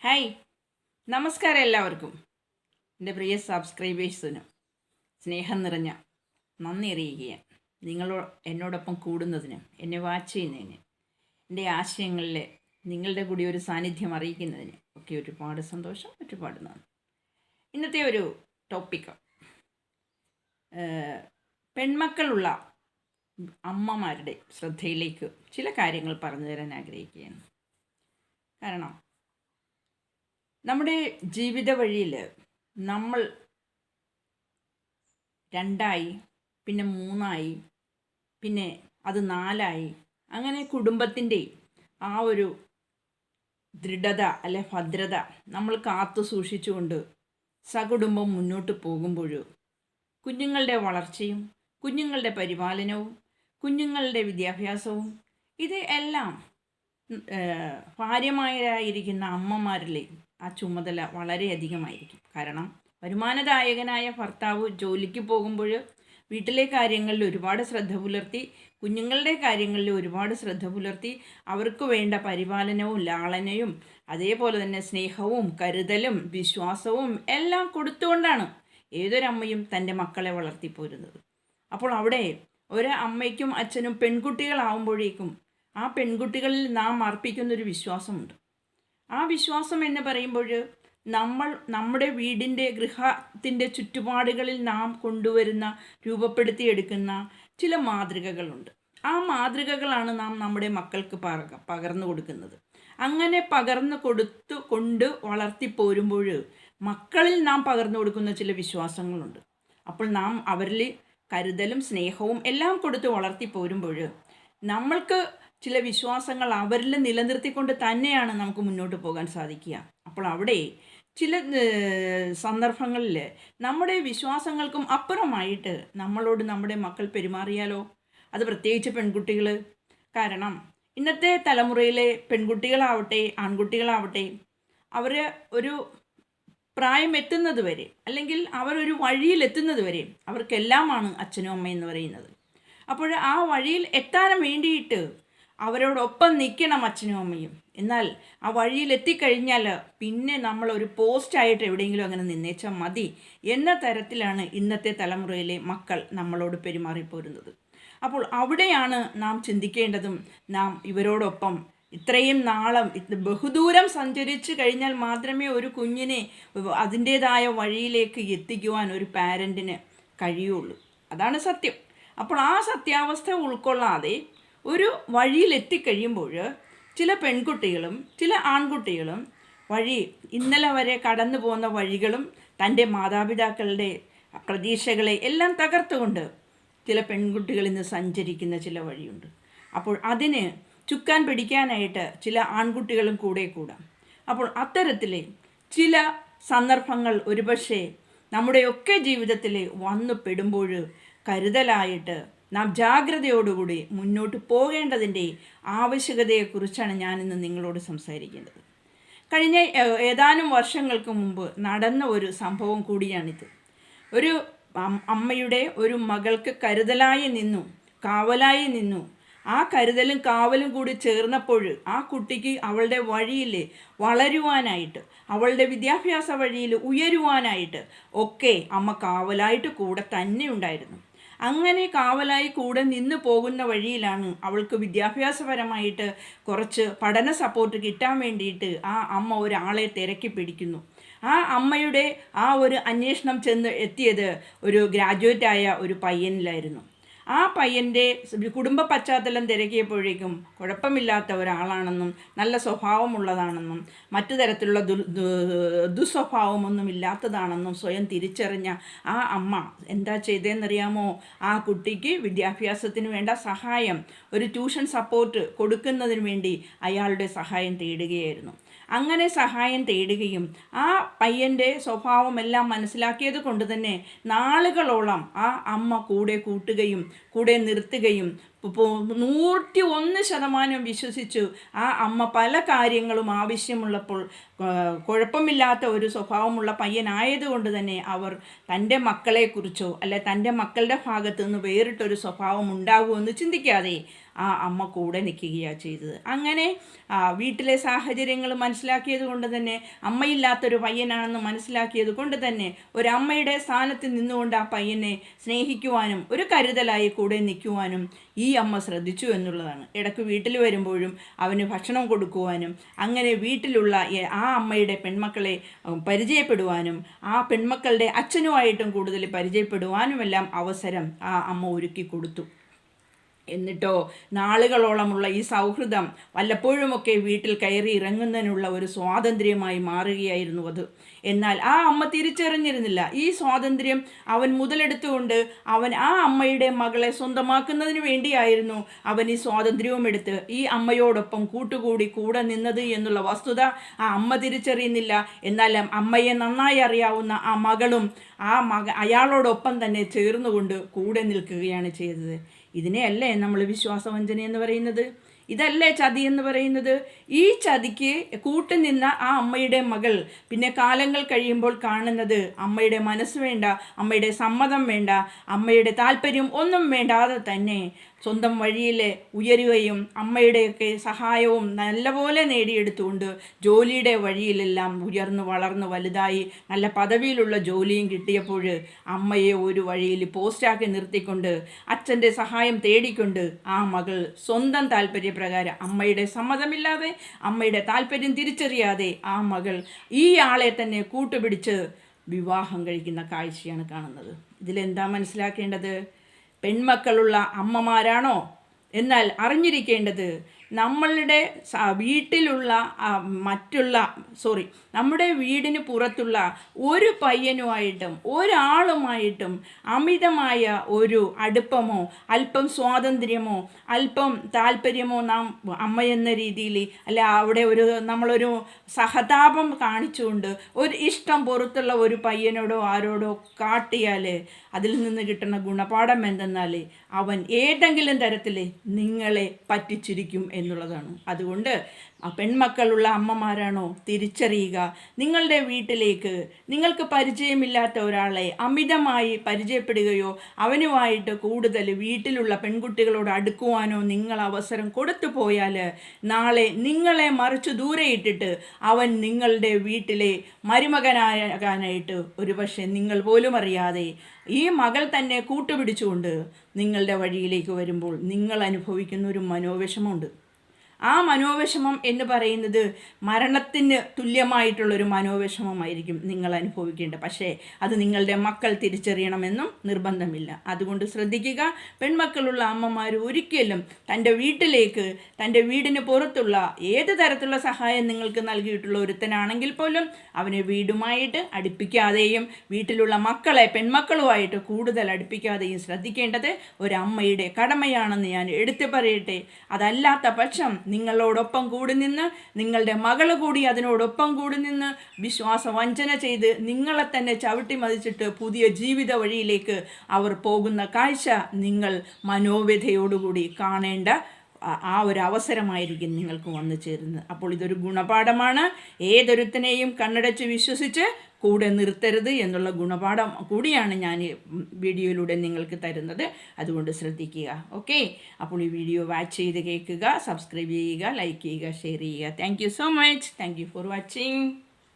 Hi, നമസ്കാരം എല്ലാവർക്കും. എൻ്റെ പ്രിയ സബ്സ്ക്രൈബേഴ്സിനും സ്നേഹം നിറഞ്ഞ നന്ദി അറിയിക്കുകയാണ്. എന്നോടൊപ്പം കൂടുന്നതിനും എന്നെ വാച്ച് ചെയ്യുന്നതിന്, എൻ്റെ ആശയങ്ങളിൽ നിങ്ങളുടെ കൂടി ഒരു സാന്നിധ്യം അറിയിക്കുന്നതിന് ഒക്കെ ഒരുപാട് സന്തോഷം, ഒരുപാട് നന്ദി. ഇന്നത്തെ ഒരു ടോപ്പിക്ക് പെൺമക്കളുള്ള അമ്മമാരുടെ ശ്രദ്ധയിലേക്ക് ചില കാര്യങ്ങൾ പറഞ്ഞു തരാൻ ആഗ്രഹിക്കുകയാണ്. കാരണം നമ്മുടെ ജീവിത വഴിയിൽ നമ്മൾ രണ്ടായി, പിന്നെ മൂന്നായി, പിന്നെ അത് നാലായി, അങ്ങനെ കുടുംബത്തിൻ്റെ ആ ഒരു ദൃഢത അല്ലെ ഭദ്രത നമ്മൾ കാത്തു സൂക്ഷിച്ചുകൊണ്ട് സകുടുംബം മുന്നോട്ട് പോകുമ്പോൾ കുഞ്ഞുങ്ങളുടെ വളർച്ചയും കുഞ്ഞുങ്ങളുടെ പരിപാലനവും കുഞ്ഞുങ്ങളുടെ വിദ്യാഭ്യാസവും ഇത് എല്ലാം ഭാര്യമാരായിരിക്കുന്ന അമ്മമാരിലെ ആ ചുമതല വളരെയധികമായിരിക്കും. കാരണം വരുമാനദായകനായ ഭർത്താവ് ജോലിക്ക് പോകുമ്പോൾ വീട്ടിലെ കാര്യങ്ങളിൽ ഒരുപാട് ശ്രദ്ധ പുലർത്തി, കുഞ്ഞുങ്ങളുടെ കാര്യങ്ങളിൽ ഒരുപാട് ശ്രദ്ധ പുലർത്തി, അവർക്ക് വേണ്ട പരിപാലനവും ലാളനയും അതേപോലെ തന്നെ സ്നേഹവും കരുതലും വിശ്വാസവും എല്ലാം കൊടുത്തുകൊണ്ടാണ് ഏതൊരമ്മയും തൻ്റെ മക്കളെ വളർത്തിപ്പോരുന്നത്. അപ്പോൾ അവിടെ ഒരു അമ്മയ്ക്കും അച്ഛനും പെൺകുട്ടികളാവുമ്പോഴേക്കും ആ പെൺകുട്ടികളിൽ നാം അർപ്പിക്കുന്നൊരു വിശ്വാസമുണ്ട്. ആ വിശ്വാസം എന്ന് പറയുമ്പോൾ നമ്മുടെ വീടിൻ്റെ ഗൃഹത്തിൻ്റെ ചുറ്റുപാടുകളിൽ നാം കൊണ്ടുവരുന്ന രൂപപ്പെടുത്തിയെടുക്കുന്ന ചില മാതൃകകളുണ്ട്. ആ മാതൃകകളാണ് നാം നമ്മുടെ മക്കൾക്ക് പകർന്നു കൊടുക്കുന്നത്. അങ്ങനെ പകർന്നു കൊണ്ട് വളർത്തിപ്പോരുമ്പോൾ മക്കളിൽ നാം പകർന്നു കൊടുക്കുന്ന ചില വിശ്വാസങ്ങളുണ്ട്. അപ്പോൾ നാം അവരിൽ കരുതലും സ്നേഹവും എല്ലാം കൊടുത്ത് വളർത്തിപ്പോരുമ്പോൾ നമ്മൾക്ക് ചില വിശ്വാസങ്ങൾ അവരിൽ നിലനിർത്തിക്കൊണ്ട് തന്നെയാണ് നമുക്ക് മുന്നോട്ട് പോകാൻ സാധിക്കുക. അപ്പോൾ അവിടെ ചില സന്ദർഭങ്ങളിൽ നമ്മുടെ വിശ്വാസങ്ങൾക്കും അപ്പുറമായിട്ട് നമ്മളോട് നമ്മുടെ മക്കൾ പെരുമാറിയാലോ, അത് പ്രത്യേകിച്ച് പെൺകുട്ടികൾ. കാരണം ഇന്നത്തെ തലമുറയിലെ പെൺകുട്ടികളാവട്ടെ ആൺകുട്ടികളാവട്ടെ അവർ ഒരു പ്രായം എത്തുന്നത് വരെ, അല്ലെങ്കിൽ അവരൊരു വഴിയിലെത്തുന്നത് വരെ അവർക്കെല്ലാമാണ് അച്ഛനും അമ്മയും എന്ന് പറയുന്നത്. അപ്പോൾ ആ വഴിയിൽ എത്താൻ വേണ്ടിയിട്ട് അവരോടൊപ്പം നിൽക്കണം അച്ഛനും അമ്മയും. എന്നാൽ ആ വഴിയിൽ എത്തിക്കഴിഞ്ഞാൽ പിന്നെ നമ്മൾ ഒരു പോസ്റ്റായിട്ട് എവിടെയെങ്കിലും അങ്ങനെ നിന്നേച്ചാൽ മതി എന്ന തരത്തിലാണ് ഇന്നത്തെ തലമുറയിലെ മക്കൾ നമ്മളോട് പെരുമാറിപ്പോരുന്നത്. അപ്പോൾ അവിടെയാണ് നാം ചിന്തിക്കേണ്ടതും. നാം ഇവരോടൊപ്പം ഇത്രയും നാളം ബഹുദൂരം സഞ്ചരിച്ച് കഴിഞ്ഞാൽ മാത്രമേ ഒരു കുഞ്ഞിനെ അതിൻ്റേതായ വഴിയിലേക്ക് എത്തിക്കുവാൻ ഒരു പാരൻറ്റിന് കഴിയുള്ളൂ. അതാണ് സത്യം. അപ്പോൾ ആ സത്യാവസ്ഥ ഉൾക്കൊള്ളാതെ ഒരു വഴിയിലെത്തിക്കഴിയുമ്പോൾ ചില പെൺകുട്ടികളും ചില ആൺകുട്ടികളും ഇന്നലെ വരെ കടന്നു പോകുന്ന വഴികളും തൻ്റെ മാതാപിതാക്കളുടെ പ്രതീക്ഷകളെ എല്ലാം തകർത്തുകൊണ്ട് ചില പെൺകുട്ടികൾ ഇന്ന് സഞ്ചരിക്കുന്ന ചില വഴിയുണ്ട്. അപ്പോൾ അതിന് ചുക്കാൻ പിടിക്കാനായിട്ട് ചില ആൺകുട്ടികളും കൂടാം. അപ്പോൾ അത്തരത്തിലെ ചില സന്ദർഭങ്ങൾ ഒരുപക്ഷെ നമ്മുടെയൊക്കെ ജീവിതത്തിൽ വന്നു പെടുമ്പോൾ കരുതലായിട്ട് നാം ജാഗ്രതയോടുകൂടി മുന്നോട്ട് പോകേണ്ടതിൻ്റെ ആവശ്യകതയെക്കുറിച്ചാണ് ഞാനിന്ന് നിങ്ങളോട് സംസാരിക്കേണ്ടത്. കഴിഞ്ഞ ഏതാനും വർഷങ്ങൾക്ക് മുമ്പ് നടന്ന ഒരു സംഭവം കൂടിയാണിത്. ഒരു അമ്മയുടെ ഒരു മകൾക്ക് കരുതലായി നിന്നു, കാവലായി നിന്നു. ആ കരുതലും കാവലും കൂടി ചേർന്നപ്പോൾ ആ കുട്ടിക്ക് അവളുടെ വഴിയിൽ വളരുവാനായിട്ട്, അവളുടെ വിദ്യാഭ്യാസ വഴിയിൽ ഉയരുവാനായിട്ട് ഒക്കെ അമ്മ കാവലായിട്ട് കൂടെ തന്നെ ഉണ്ടായിരുന്നു. അങ്ങനെ കാവലായി കൂടെ നിന്ന് പോകുന്ന വഴിയിലാണ് അവൾക്ക് വിദ്യാഭ്യാസപരമായിട്ട് കുറച്ച് പഠന സപ്പോർട്ട് കിട്ടാൻ വേണ്ടിയിട്ട് ആ അമ്മ ഒരാളെ തിരക്കി പിടിക്കുന്നു. ആ അമ്മയുടെ ആ ഒരു അന്വേഷണം ചെന്ന് എത്തിയത് ഒരു ഗ്രാജുവേറ്റായ ഒരു പയ്യനിലായിരുന്നു. ആ പയ്യൻ്റെ കുടുംബ പശ്ചാത്തലം തിരക്കിയപ്പോഴേക്കും കുഴപ്പമില്ലാത്ത ഒരാളാണെന്നും നല്ല സ്വഭാവമുള്ളതാണെന്നും മറ്റു തരത്തിലുള്ള ദുസ്വഭാവമൊന്നും ഇല്ലാത്തതാണെന്നും സ്വയം തിരിച്ചറിഞ്ഞ ആ അമ്മ എന്താ ചെയ്തതെന്നറിയാമോ? ആ കുട്ടിക്ക് വിദ്യാഭ്യാസത്തിന് വേണ്ട സഹായം, ഒരു ട്യൂഷൻ സപ്പോർട്ട് കൊടുക്കുന്നതിന് വേണ്ടി അയാളുടെ സഹായം തേടുകയായിരുന്നു. അങ്ങനെ സഹായം തേടുകയും ആ പയ്യൻ്റെ സ്വഭാവമെല്ലാം മനസ്സിലാക്കിയത് കൊണ്ട് തന്നെ നാളുകളോളം ആ അമ്മ കൂടെ കൂട്ടുകയും കൂടെ നിർത്തുകയും ഇപ്പോൾ 101% വിശ്വസിച്ചു ആ അമ്മ പല കാര്യങ്ങളും ആവശ്യമുള്ളപ്പോൾ കുഴപ്പമില്ലാത്ത ഒരു സ്വഭാവമുള്ള പയ്യനായതുകൊണ്ട് തന്നെ അവർ തൻ്റെ മക്കളെക്കുറിച്ചോ അല്ലെ തൻ്റെ മക്കളുടെ ഭാഗത്തു നിന്ന് വേറിട്ടൊരു സ്വഭാവം ഉണ്ടാകുമെന്ന് ചിന്തിക്കാതെ ആ അമ്മ കൂടെ നിൽക്കുകയാണ് ചെയ്തത്. അങ്ങനെ വീട്ടിലെ സാഹചര്യങ്ങൾ മനസ്സിലാക്കിയത് കൊണ്ട് തന്നെ അമ്മയില്ലാത്തൊരു പയ്യനാണെന്ന് മനസ്സിലാക്കിയത് കൊണ്ട് തന്നെ ഒരമ്മയുടെ സ്ഥാനത്ത് നിന്നുകൊണ്ട് ആ പയ്യനെ സ്നേഹിക്കുവാനും ഒരു കരുതലായി കൂടെ നിൽക്കുവാനും ഈ അമ്മ ശ്രദ്ധിച്ചു എന്നുള്ളതാണ്. ഇടയ്ക്ക് വീട്ടിൽ വരുമ്പോഴും അവന് ഭക്ഷണം കൊടുക്കുവാനും അങ്ങനെ വീട്ടിലുള്ള ആ അമ്മയുടെ പെൺമക്കളെ പരിചയപ്പെടുവാനും ആ പെൺമക്കളുടെ അച്ഛനുമായിട്ടും കൂടുതൽ പരിചയപ്പെടുവാനുമെല്ലാം അവസരം ആ അമ്മ ഒരുക്കി കൊടുത്തു. എന്നിട്ടോ നാളുകളോളമുള്ള ഈ സൗഹൃദം വല്ലപ്പോഴുമൊക്കെ വീട്ടിൽ കയറി ഇറങ്ങുന്നതിനുള്ള ഒരു സ്വാതന്ത്ര്യമായി മാറുകയായിരുന്നു അത്. എന്നാൽ ആ അമ്മ തിരിച്ചറിഞ്ഞിരുന്നില്ല. ഈ സ്വാതന്ത്ര്യം അവൻ മുതലെടുത്തുകൊണ്ട് അവൻ ആ അമ്മയുടെ മകളെ സ്വന്തമാക്കുന്നതിന് വേണ്ടിയായിരുന്നു അവൻ ഈ സ്വാതന്ത്ര്യവും എടുത്ത് ഈ അമ്മയോടൊപ്പം കൂടെ നിന്നത് എന്നുള്ള വസ്തുത ആ അമ്മ തിരിച്ചറിയുന്നില്ല. എന്നാൽ അമ്മയെ നന്നായി അറിയാവുന്ന ആ മകളും അയാളോടൊപ്പം തന്നെ ചേർന്നുകൊണ്ട് കൂടെ നിൽക്കുകയാണ് ചെയ്തത്. ഇതിനെയല്ലേ നമ്മൾ വിശ്വാസവഞ്ചന എന്ന് പറയുന്നത്? ഇതല്ലേ ചതി എന്ന് പറയുന്നത്? ഈ ചതിക്ക് കൂട്ടുനിന്ന ആ അമ്മയുടെ മകൾ പിന്നെ കാലങ്ങൾ കഴിയുമ്പോൾ കാണുന്നത് അമ്മയുടെ മനസ്സ് വേണ്ട, അമ്മയുടെ സമ്മതം വേണ്ട, അമ്മയുടെ താല്പര്യം ഒന്നും വേണ്ടാതെ തന്നെ സ്വന്തം വഴിയിൽ ഉയരുകയും അമ്മയുടെയൊക്കെ സഹായവും നല്ലപോലെ നേടിയെടുത്തുകൊണ്ട് ജോലിയുടെ വഴിയിലെല്ലാം ഉയർന്നു വളർന്ന് വലുതായി നല്ല പദവിയിലുള്ള ജോലിയും കിട്ടിയപ്പോൾ അമ്മയെ ഒരു വഴിയിൽ പോസ്റ്റാക്കി നിർത്തിക്കൊണ്ട് അച്ഛൻ്റെ സഹായം തേടിക്കൊണ്ട് ആ മകൾ സ്വന്തം താല്പര്യപ്രകാരം അമ്മയുടെ സമ്മതമില്ലാതെ അമ്മയുടെ താല്പര്യം തിരിച്ചറിയാതെ ആ മകൾ ഈ ആളെ തന്നെ കൂട്ടുപിടിച്ച് വിവാഹം കഴിക്കുന്ന കാഴ്ചയാണ് കാണുന്നത്. ഇതിലെന്താ മനസ്സിലാക്കേണ്ടത്? പെൺമക്കളുള്ള അമ്മമാരാണോ? എന്നാൽ അറിഞ്ഞിരിക്കേണ്ടത് നമ്മളുടെ വീട്ടിലുള്ള നമ്മുടെ വീടിന് പുറത്തുള്ള ഒരു പയ്യനുമായിട്ടും ഒരാളുമായിട്ടും അമിതമായ ഒരു അടുപ്പമോ അല്പം സ്വാതന്ത്ര്യമോ അല്പം താല്പര്യമോ നാം അമ്മയെന്ന രീതിയിൽ അല്ല അവിടെ നമ്മളൊരു സഹതാപം കാണിച്ചുകൊണ്ട് ഒരു ഇഷ്ടം പുറത്തുള്ള ഒരു പയ്യനോടോ ആരോടോ കാട്ടിയാൽ അതിൽ നിന്ന് കിട്ടുന്ന ഗുണപാഠം എന്തെന്നാൽ അവൻ ഏതെങ്കിലും തരത്തിൽ നിങ്ങളെ പറ്റിച്ചിരിക്കും എന്നുള്ളതാണ്. അതുകൊണ്ട് പെൺമക്കളുള്ള അമ്മമാരാണോ തിരിച്ചറിയുക. നിങ്ങളുടെ വീട്ടിലേക്ക് നിങ്ങൾക്ക് പരിചയമില്ലാത്ത ഒരാളെ അമിതമായി പരിചയപ്പെടുകയോ അവനുമായിട്ട് കൂടുതൽ വീട്ടിലുള്ള പെൺകുട്ടികളോട് അടുക്കുവാനോ നിങ്ങൾ അവസരം കൊടുത്തു പോയാൽ നാളെ നിങ്ങളെ മറിച്ച് ദൂരെ ഇട്ടിട്ട് അവൻ നിങ്ങളുടെ വീട്ടിലെ മരുമകനാകാനായിട്ട് ഒരുപക്ഷെ നിങ്ങൾ പോലും അറിയാതെ ഈ മകൾ തന്നെ കൂട്ടുപിടിച്ചുകൊണ്ട് നിങ്ങളുടെ വഴിയിലേക്ക് വരുമ്പോൾ നിങ്ങൾ അനുഭവിക്കുന്ന ഒരു മനോവിഷമമുണ്ട്. ആ മനോവിഷമം എന്ന് പറയുന്നത് മരണത്തിന് തുല്യമായിട്ടുള്ളൊരു മനോവിഷമമായിരിക്കും നിങ്ങൾ അനുഭവിക്കേണ്ടത്. പക്ഷേ അത് നിങ്ങളുടെ മക്കൾ തിരിച്ചറിയണമെന്നും നിർബന്ധമില്ല. അതുകൊണ്ട് ശ്രദ്ധിക്കുക, പെൺമക്കളുള്ള അമ്മമാർ ഒരിക്കലും തൻ്റെ വീട്ടിലേക്ക് തൻ്റെ വീടിന് പുറത്തുള്ള ഏത് തരത്തിലുള്ള സഹായം നിങ്ങൾക്ക് നൽകിയിട്ടുള്ള ഒരുത്തനാണെങ്കിൽ പോലും അവനെ വീടുമായിട്ട് അടുപ്പിക്കാതെയും വീട്ടിലുള്ള മക്കളെ പെൺമക്കളുമായിട്ട് കൂടുതൽ അടുപ്പിക്കാതെയും ശ്രദ്ധിക്കേണ്ടത് ഒരമ്മയുടെ കടമയാണെന്ന് ഞാൻ എടുത്തു പറയട്ടെ. അതല്ലാത്ത പക്ഷം നിങ്ങളോടൊപ്പം കൂടി നിന്ന് നിങ്ങളുടെ മകൾ കൂടി അതിനോടൊപ്പം കൂടി നിന്ന് വിശ്വാസവഞ്ചന ചെയ്ത് നിങ്ങളെ തന്നെ ചവിട്ടി മതിച്ചിട്ട് പുതിയ ജീവിത വഴിയിലേക്ക് അവർ പോകുന്ന കാഴ്ച നിങ്ങൾ മനോവ്യഥയോടുകൂടി കാണേണ്ട ആ ഒരു അവസരമായിരിക്കും നിങ്ങൾക്ക് വന്നു ചേരുന്നത്. അപ്പോൾ ഇതൊരു ഗുണപാഠമാണ്. ഏതൊരുത്തനെയും കണ്ണടച്ച് വിശ്വസിച്ച് കൂടെ നിർത്തരുത് എന്നുള്ള ഗുണപാഠം കൂടിയാണ് ഞാൻ ഈ വീഡിയോയിലൂടെ നിങ്ങൾക്ക് തരുന്നത്. അതുകൊണ്ട് ശ്രദ്ധിക്കുക. ഓക്കെ, അപ്പോൾ ഈ വീഡിയോ വാച്ച് ചെയ്ത് കേൾക്കുക, സബ്സ്ക്രൈബ് ചെയ്യുക, ലൈക്ക് ചെയ്യുക, ഷെയർ ചെയ്യുക. Thank you so much. Thank you for watching.